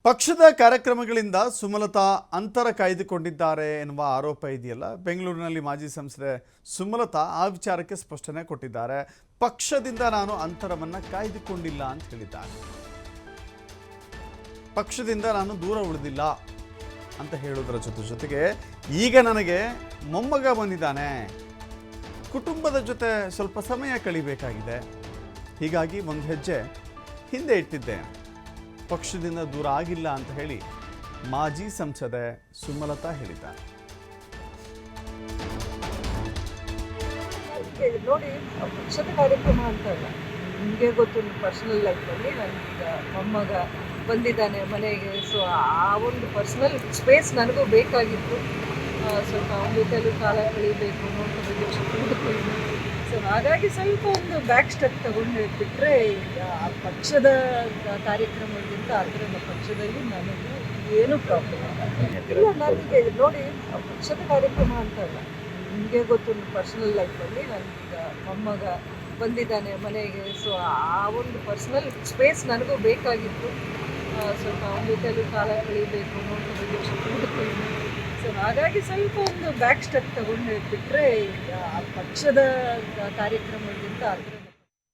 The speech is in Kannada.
ಪಕ್ಷದ ಕಾರ್ಯಕ್ರಮಗಳಿಂದ ಸುಮಲತಾ ಅಂತರ ಕಾಯ್ದುಕೊಂಡಿದ್ದಾರೆ ಎನ್ನುವ ಆರೋಪ ಇದೆಯಲ್ಲ. ಬೆಂಗಳೂರಿನಲ್ಲಿ ಮಾಜಿ ಸಂಸದೆ ಸುಮಲತಾ ಆ ವಿಚಾರಕ್ಕೆ ಸ್ಪಷ್ಟನೆ ಕೊಟ್ಟಿದ್ದಾರೆ. ಪಕ್ಷದಿಂದ ನಾನು ಅಂತರವನ್ನು ಕಾಯ್ದುಕೊಂಡಿಲ್ಲ ಅಂತ ಹೇಳಿದ್ದಾರೆ. ಪಕ್ಷದಿಂದ ನಾನು ದೂರ ಉಳಿದಿಲ್ಲ ಅಂತ ಹೇಳೋದರ ಜೊತೆಗೆ ಈಗ ನನಗೆ ಮೊಮ್ಮಗ ಬಂದಿದ್ದಾನೆ, ಕುಟುಂಬದ ಜೊತೆ ಸ್ವಲ್ಪ ಸಮಯ ಕಳಿಬೇಕಾಗಿದೆ, ಹೀಗಾಗಿ ಒಂದು ಹೆಜ್ಜೆ ಹಿಂದೆ ಇಟ್ಟಿದ್ದೆ, ಪಕ್ಷದಿಂದ ದೂರ ಆಗಿಲ್ಲ ಅಂತ ಹೇಳಿ ಮಾಜಿ ಸಂಸದೆ ಸುಮಲತಾ ಹೇಳಿದ್ದಾರೆ. ನೋಡಿ, ಪಕ್ಷದ ಕಾರ್ಯಕ್ರಮ ಅಂತ ಅಲ್ಲ, ನಿಮಗೆ ಗೊತ್ತು, ಪರ್ಸನಲ್ ಲೈಫಲ್ಲಿ ನನಗೀಗ ಮೊಮ್ಮಗ ಬಂದಿದ್ದಾನೆ ಮನೆಗೆ. ಸೊ ಆ ಒಂದು ಪರ್ಸನಲ್ ಸ್ಪೇಸ್ ನನಗೂ ಬೇಕಾಗಿತ್ತು. ಸ್ವಲ್ಪ ಅವನ ಜೊತೆಲೂ ಕಾಲ ಕಳಿಬೇಕು, ನೋಡ್ಕೋಬೇಕು. ಸೊ ಹಾಗಾಗಿ ಸ್ವಲ್ಪ ಒಂದು ಬ್ಯಾಕ್ ಸ್ಟೆಪ್ ತಗೊಂಡು ಬಿಟ್ಟರೆ ಈಗ ಆ ಪಕ್ಷದ ಕಾರ್ಯಕ್ರಮಕ್ಕಿಂತ ಅದರ ಪಕ್ಷದಲ್ಲಿ ನನಗೂ ಏನೂ ಪ್ರಾಬ್ಲಮ್ ಇಲ್ಲ. ನನಗೆ ನೋಡಿ, ಪಕ್ಷದ ಕಾರ್ಯಕ್ರಮ ಅಂತ ಅಲ್ಲ, ನಿಮಗೆ ಗೊತ್ತು, ಪರ್ಸನಲ್ ಲೈಫಲ್ಲಿ ನನಗೀಗ ಮೊಮ್ಮಗ ಬಂದಿದ್ದಾನೆ ಮನೆಗೆ. ಸೊ ಆ ಒಂದು ಪರ್ಸನಲ್ ಸ್ಪೇಸ್ ನನಗೂ ಬೇಕಾಗಿತ್ತು. ಸ್ವಲ್ಪ ಅವನ ಜೊತೆಲೂ ಕಾಲ ಕಳಿಬೇಕು, ನೋಡ್ಕೋಬೇಕು. ಸೊ ಹಾಗಾಗಿ ಸ್ವಲ್ಪ ಒಂದು ಬ್ಯಾಕ್ ಸ್ಟೆಪ್ ತಗೊಂಡು ಬಿಟ್ಟರೆ ಈಗ ಆ ಪಕ್ಷದ ಕಾರ್ಯಕ್ರಮಕ್ಕಿಂತ ಅದರ